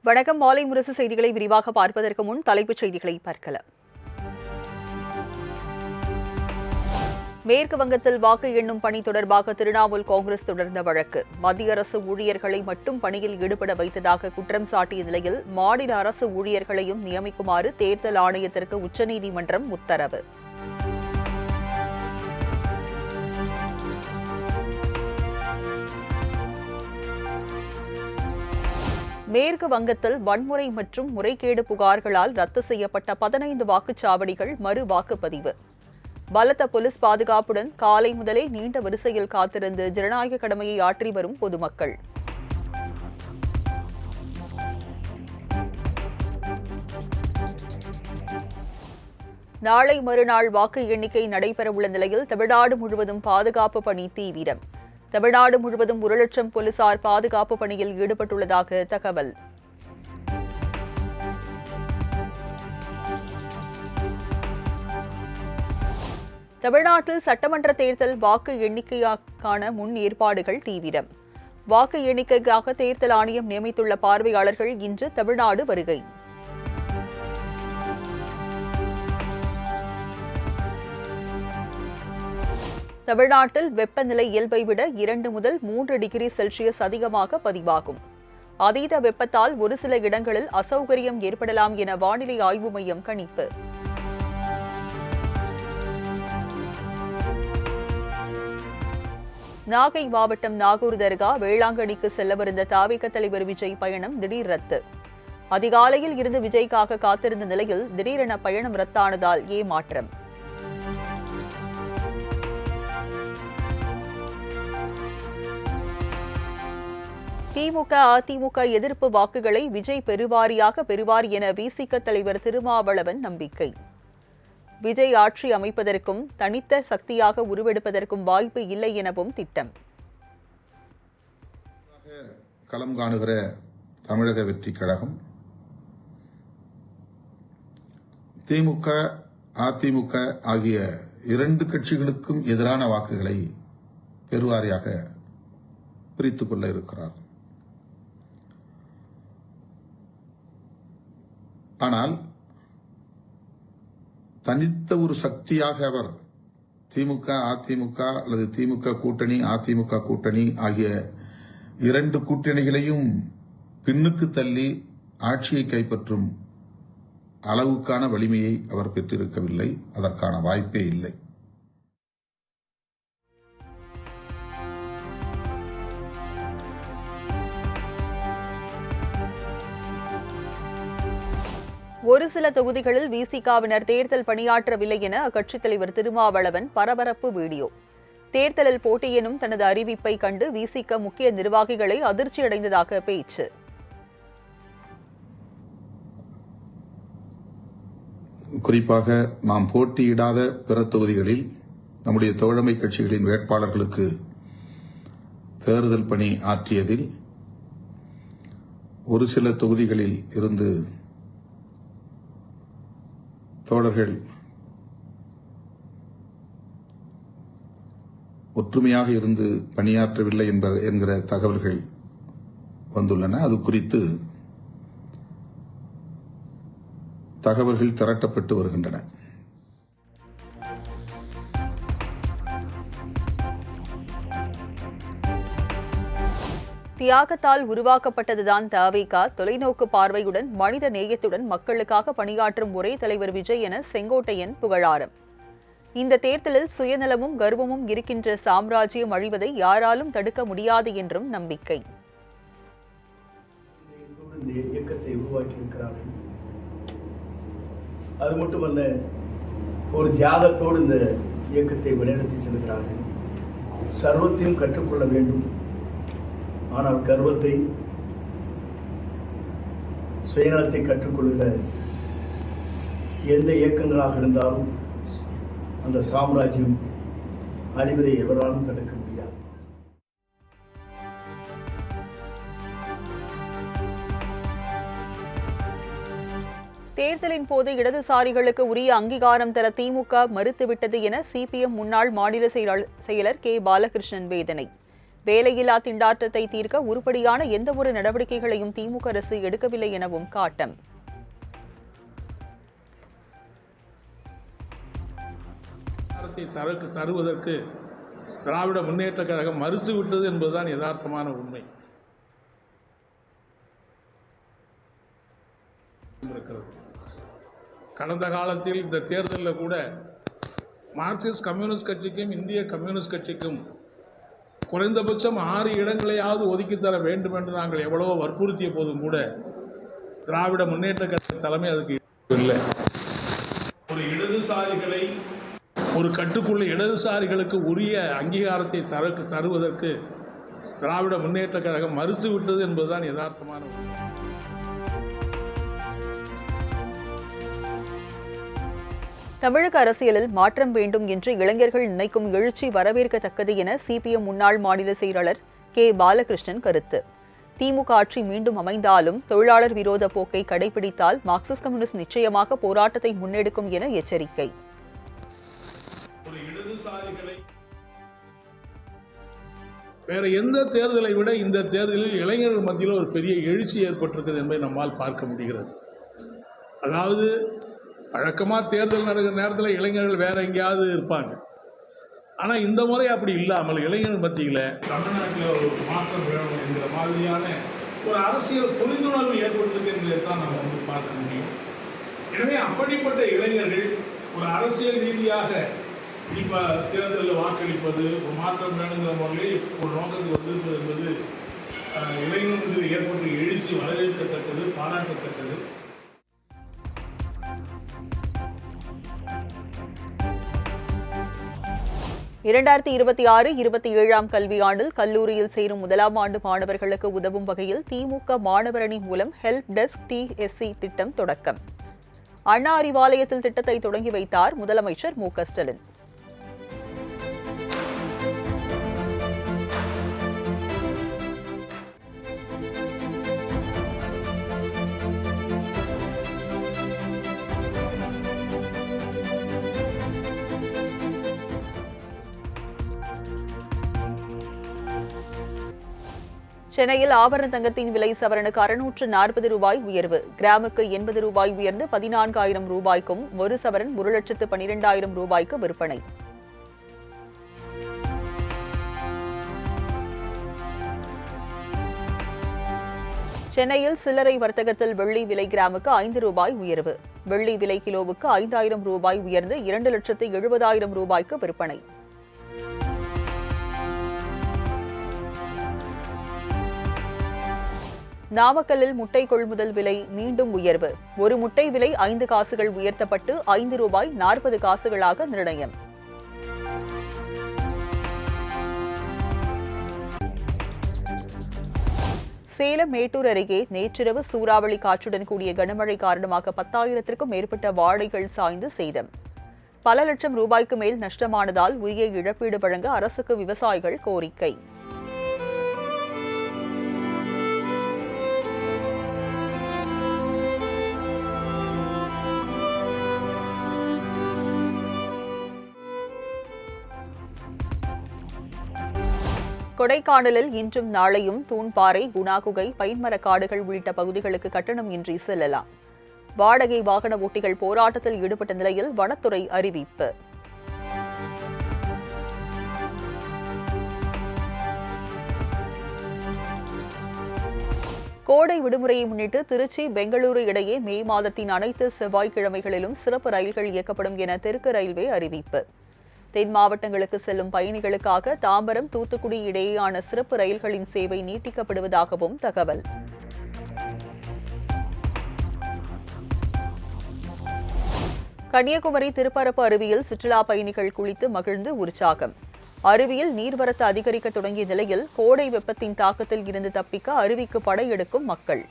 வணக்கம். மாலை முரசு செய்திகளை விரிவாக பார்ப்பதற்கு முன் தலைப்புச் செய்திகளை பார்க்கலாம். மேற்கு வங்கத்தில் வாக்கு எண்ணும் பணி தொடர்பாக திரிணாமுல் காங்கிரஸ் தொடர்ந்த வழக்கு. மத்திய அரசு ஊழியர்களை மட்டும் பணியில் ஈடுபட வைத்ததாக குற்றம் சாட்டிய நிலையில் மாநில அரசு ஊழியர்களையும் நியமிக்குமாறு தேர்தல் ஆணையத்திற்கு உச்சநீதிமன்றம் உத்தரவு. மேற்கு வங்கத்தில் வன்முறை மற்றும் முறைகேடு புகார்களால் ரத்து செய்யப்பட்ட 15 வாக்குச்சாவடிகள் மறு வாக்குப்பதிவு. பலத்த போலீஸ் பாதுகாப்புடன் காலை முதலே நீண்ட வரிசையில் காத்திருந்து ஜனநாயக கடமையை ஆற்றி வரும் பொதுமக்கள். நாளை மறுநாள் வாக்கு எண்ணிக்கை நடைபெறவுள்ள நிலையில் தமிழ்நாடு முழுவதும் பாதுகாப்பு பணி தீவிரம். தமிழ்நாடு முழுவதும் 1 லட்சம் போலீசார் பாதுகாப்பு பணியில் ஈடுபட்டுள்ளதாக தகவல். தமிழ்நாட்டில் சட்டமன்ற தேர்தல் வாக்கு எண்ணிக்கைக்கான முன் ஏற்பாடுகள் தீவிரம். வாக்கு எண்ணிக்கைக்காக தேர்தல் ஆணையம் நியமித்துள்ள பார்வையாளர்கள் இன்று தமிழ்நாடு வருகை. தமிழ்நாட்டில் வெப்பநிலை இயல்பை விட 2 முதல் 3 டிகிரி செல்சியஸ் அதிகமாக பதிவாகும். அதீத வெப்பத்தால் ஒரு சில இடங்களில் அசௌகரியம் ஏற்படலாம் என வானிலை ஆய்வு மையம் கணிப்பு. நாகை மாவட்டம் நாகூர் தர்கா வேளாங்கண்ணிக்கு செல்லவிருந்த தவிக தலைவர் விஜய் பயணம் திடீர் ரத்து. அதிகாலையில் இருந்து விஜய்க்காக காத்திருந்த நிலையில் திடீரென பயணம் ரத்தானதால் ஏமாற்றம். திமுக அதிமுக எதிர்ப்பு வாக்குகளை விஜய் பெறுவார் என விசிக தலைவர் திருமாவளவன் நம்பிக்கை. விஜய் ஆட்சி அமைப்பதற்கும் தனித்த சக்தியாக உருவெடுப்பதற்கும் வாய்ப்பு இல்லை எனவும் திட்டம். களம் காணுகிற தமிழக வெற்றி கழகம் திமுக அதிமுக ஆகிய 2 கட்சிகளுக்கும் எதிரான வாக்குகளை பெருவாரியாக பிரித்துக் கொள்ள இருக்கிறார். ஆனால் தனித்த ஒரு சக்தியாக அவர் திமுக அதிமுக அல்லது திமுக கூட்டணி அதிமுக கூட்டணி ஆகிய 2 கூட்டணிகளையும் பின்னுக்கு தள்ளி ஆட்சியை கைப்பற்றும் அளவுக்கான வலிமையை அவர் பெற்றிருக்கவில்லை. அதற்கான வாய்ப்பே இல்லை. ஒரு சில தொகுதிகளில் விசிகாவினர் தேர்தல் பணியாற்றவில்லை என அக்கட்சித் தலைவர் திருமாவளவன் பரபரப்பு வீடியோ. தேர்தலில் போட்டியெனும் தனது அறிவிப்பை கண்டு விசிக முக்கிய நிர்வாகிகளை அதிர்ச்சியடைந்ததாக பேச்சு. குறிப்பாக நாம் போட்டியிடாத பிற தொகுதிகளில் நம்முடைய தோழமை கட்சிகளின் வேட்பாளர்களுக்கு தேர்தல் பணி ஆற்றியதில் ஒரு சில தொகுதிகளில் இருந்து தோழர்கள் ஒற்றுமையாக இருந்து பணியாற்றவில்லை என்கிற தகவல்கள் வந்துள்ளன. அது குறித்து தகவல்கள் திரட்டப்பட்டு வருகின்றன. தியாகத்தால் உருவாக்கப்பட்டதுதான் தவிக. தொலைநோக்கு பார்வையுடன் மனித நேயத்துடன் மக்களுக்காக பணியாற்றும் ஒரே தலைவர் விஜய் என செங்கோட்டையன் புகழாரம். இந்த தேர்தலில் சுயநலமும் கர்வமும் இருக்கின்ற சாம்ராஜ்யம் அழிவதை யாராலும் தடுக்க முடியாது என்றும் நம்பிக்கை. இயக்கத்தை உருவாக்கியிருக்கிறார்கள். அது மட்டுமல்ல, ஒரு தியாகத்தோடு இந்த இயக்கத்தை வழிநடத்தி செல்கிறார்கள். சர்வத்தையும் கற்றுக்கொள்ள வேண்டும். ஆனால் கர்வத்தை, சுயநலத்தை கற்றுக்கொள்கிற எந்த இயக்கங்களாக இருந்தாலும் அந்த சாம்ராஜ்யம் அழிவதை எவராலும் தடுக்க முடியாது. தேர்தலின் போது இடதுசாரிகளுக்கு உரிய அங்கீகாரம் தர திமுக மறுத்துவிட்டது என சிபிஎம் முன்னாள் மாநில செயலர் கே. பாலகிருஷ்ணன் வேதனை. வேலையில்லா திண்டாட்டத்தை தீர்க்க உருப்படியான எந்தவொரு நடவடிக்கைகளையும் திமுக அரசு எடுக்கவில்லை எனவும் காட்டம். தருவதற்கு திராவிட முன்னேற்ற கழகம் மறுத்துவிட்டது என்பதுதான் யதார்த்தமான உண்மை இருக்கிறது. கடந்த காலத்தில் இந்த தேர்தலில் கூட மார்க்சிஸ்ட் கம்யூனிஸ்ட் கட்சிக்கும் இந்திய கம்யூனிஸ்ட் கட்சிக்கும் குறைந்தபட்சம் 6 இடங்களையாவது ஒதுக்கித்தர வேண்டும் என்று நாங்கள் எவ்வளவோ வற்புறுத்திய போதும் கூட திராவிட முன்னேற்ற கழக தலைமை அதுக்கு இல்லை. ஒரு இடதுசாரிகளை ஒரு கட்டுக்குள்ள இடதுசாரிகளுக்கு உரிய அங்கீகாரத்தை தருவதற்கு திராவிட முன்னேற்ற கழகம் மறுத்துவிட்டது என்பதுதான் யதார்த்தமான உண்மை. தமிழக அரசியலில் மாற்றம் வேண்டும் என்று இளைஞர்கள் நினைக்கும் எழுச்சி வரவேற்கத்தக்கது என சிபிஎம் முன்னாள் மாநில செயலாளர் கே. பாலகிருஷ்ணன் கருத்து. திமுக ஆட்சி மீண்டும் அமைந்தாலும் தொழிலாளர் விரோத போக்கை கடைபிடித்தால் மார்க்சிஸ்ட் கம்யூனிஸ்ட் நிச்சயமாக போராட்டத்தை முன்னெடுக்கும் என எச்சரிக்கை. வேற எந்த தேர்தலை விட இந்த தேர்தலில் இளைஞர்கள் மத்தியில் ஒரு பெரிய எழுச்சி ஏற்பட்டிருக்கிறது என்பதை நம்மால் பார்க்க முடிகிறது. அதாவது வழக்கமாக தேர்தல் நடக்கிற நேரத்தில் இளைஞர்கள் வேற எங்கேயாவது இருப்பாங்க. ஆனால் இந்த முறை அப்படி இல்லாமல் இளைஞர்கள் மத்தியில் தமிழ்நாட்டில் ஒரு மாற்றம் வேணும் என்கிற மாதிரியான ஒரு அரசியல் புரிந்துணர்வு ஏற்பட்டிருக்கு என்பதை தான் நம்ம பார்க்க முடியும். எனவே அப்படிப்பட்ட இளைஞர்கள் ஒரு அரசியல் ரீதியாக இப்போ தேர்தலில் வாக்களிப்பது ஒரு மாற்றம் வேணுங்கிற முறையில் ஒரு நோக்கத்துக்கு வந்திருப்பது என்பது இளைஞர்களுக்கு ஏற்பட்ட எழுச்சி வரவேற்கத்தக்கது, பாராட்டத்தக்கது. இரண்டாயிரத்தி 26-27 கல்வியாண்டில் கல்லூரியில் சேரும் முதலாம் ஆண்டு மாணவர்களுக்கு உதவும் வகையில் திமுக மாணவரணி மூலம் ஹெல்ப் டெஸ்க் TSC திட்டம் தொடக்கம். அண்ணா அறிவாலயத்தில் திட்டத்தை தொடங்கி வைத்தார் முதலமைச்சர் மு. க. ஸ்டாலின். சென்னையில் ஆபரண தங்கத்தின் விலை சவரனுக்கு 640 ரூபாய் உயர்வு. கிராமுக்கு 80 ரூபாய் உயர்ந்து 14,000 ரூபாய்க்கும், ஒரு சவரன் 1,12,000 ரூபாய்க்கு விற்பனை. சென்னையில் சில்லறை வர்த்தகத்தில் வெள்ளி விலை கிராமுக்கு 5 ரூபாய் உயர்வு. வெள்ளி விலை கிலோவுக்கு 5,000 ரூபாய் உயர்ந்து 2,70,000 ரூபாய்க்கு விற்பனை. நாமக்கல்லில் முட்டை கொள்முதல் விலை மீண்டும் உயர்வு. ஒரு முட்டை விலை 5 காசுகள் உயர்த்தப்பட்டு 5 ரூபாய் 40 காசுகளாக நிர்ணயம். சேலம் மேட்டூர் அருகே நேற்றிரவு சூறாவளி காற்றுடன் கூடிய கனமழை காரணமாக 10,000க்கும் மேற்பட்ட வாழைகள் சாய்ந்து சேதம். பல லட்சம் ரூபாய்க்கு மேல் நஷ்டமானதால் உரிய இழப்பீடு வழங்க அரசுக்கு விவசாயிகள் கோரிக்கை. கொடைக்கானலில் இன்றும் நாளையும் தூண்பாறை, குணாகுகை, பைன்மரக்காடுகள் உள்ளிட்ட பகுதிகளுக்கு கட்டணம் இன்றி செல்லலாம். வாடகை வாகன ஓட்டிகள் போராட்டத்தில் ஈடுபட்ட நிலையில் வனத்துறை அறிவிப்பு. கோடை விடுமுறையை முன்னிட்டு திருச்சி, பெங்களூரு இடையே மே மாதத்தின் அனைத்து செவ்வாய்க்கிழமைகளிலும் சிறப்பு ரயில்கள் இயக்கப்படும் என தெற்கு ரயில்வே அறிவிப்பு. தென் மாவட்டங்களுக்கு செல்லும் பயணிகளுக்காக தாம்பரம், தூத்துக்குடி இடையேயான சிறப்பு ரயில்களின் சேவை நீட்டிக்கப்படுவதாகவும் தகவல். கன்னியாகுமரி திருப்பரப்பு அருவியில் சுற்றுலா பயணிகள் குளித்து மகிழ்ந்து உற்சாகம். அருவியில் நீர்வரத்து அதிகரிக்க தொடங்கிய நிலையில் கோடை வெப்பத்தின் தாக்கத்தில் இருந்து தப்பிக்க அருவிக்கு படையெடுக்கும் மக்கள்.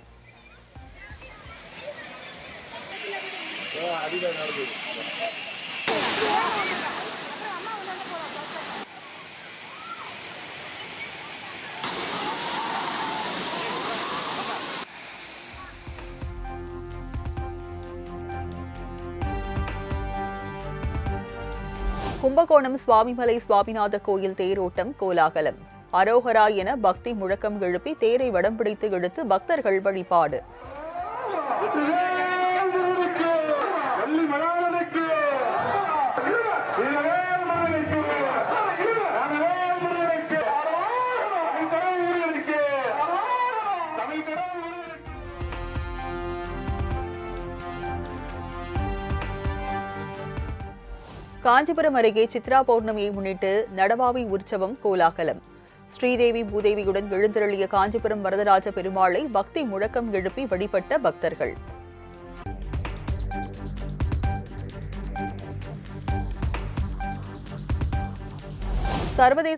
கும்பகோணம் சுவாமிமலை சுவாமிநாத கோயில் தேரோட்டம் கோலாகலம். அரோகரா என பக்தி முழக்கம் எழுப்பி தேரை வடம் பிடித்து இழுத்து பக்தர்கள் வழிபாடு. காஞ்சிபுரம் அருகே சித்ரா பௌர்ணமியை முன்னிட்டு நடவாவி உற்சவம் கோலாகலம். ஸ்ரீதேவி பூதேவியுடன் எழுந்தருளிய காஞ்சிபுரம் வரதராஜ பெருமாளை பக்தி முழக்கம் எழுப்பி வழிபட்ட பக்தர்கள். சர்வதேச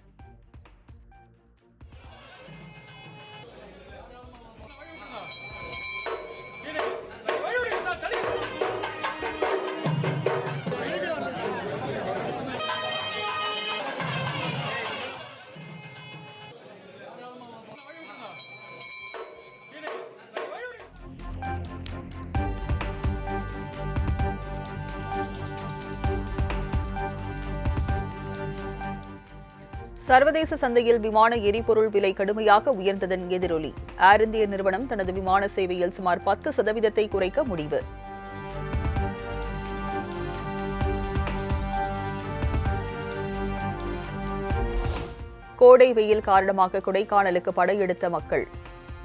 சர்வதேச சந்தையில் விமான எரிபொருள் விலை கடுமையாக உயர்ந்ததன் எதிரொலி. ஏர் இந்தியா நிறுவனம் தனது விமான சேவையில் சுமார் 10% குறைக்க முடிவு. கோடை வெயில் காரணமாக கொடைக்கானலுக்கு படையெடுத்த மக்கள்.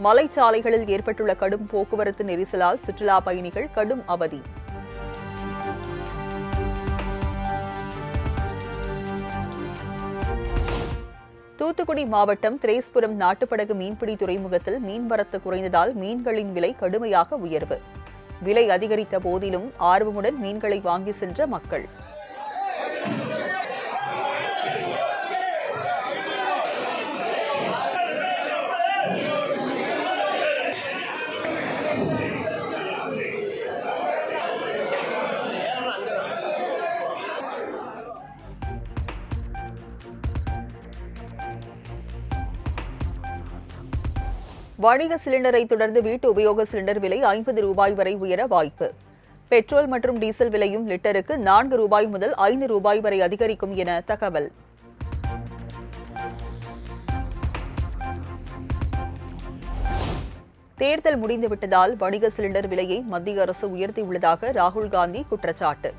மலைச்சாலைகளில் ஏற்பட்டுள்ள கடும் போக்குவரத்து நெரிசலால் சுற்றுலா பயணிகள் கடும் அவதி. தூத்துக்குடி மாவட்டம் திரேஸ்புரம் நாட்டுப்படகு மீன்பிடி துறைமுகத்தில் மீன்வரத்து குறைந்ததால் மீன்களின் விலை கடுமையாக உயர்வு. விலை அதிகரித்த போதிலும் ஆர்வமுடன் மீன்களை வாங்கி சென்ற மக்கள். வணிக சிலிண்டரை தொடர்ந்து வீட்டு உபயோக சிலிண்டர் விலை 50 ரூபாய் வரை உயர வாய்ப்பு. பெட்ரோல் மற்றும் டீசல் விலையும் லிட்டருக்கு 4 ரூபாய் முதல் 5 ரூபாய் வரை அதிகரிக்கும் என தகவல். தேர்தல் முடிந்துவிட்டதால் வணிக சிலிண்டர் விலையை மத்திய அரசு உயர்த்தியுள்ளதாக ராகுல் காந்தி குற்றச்சாட்டு.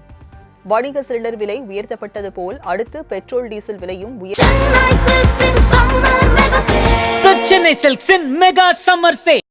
வணிக சிலிண்டர் விலை உயர்த்தப்பட்டது போல் அடுத்து பெட்ரோல் டீசல் விலையும் Chennai Silks in Mega Summer Sale.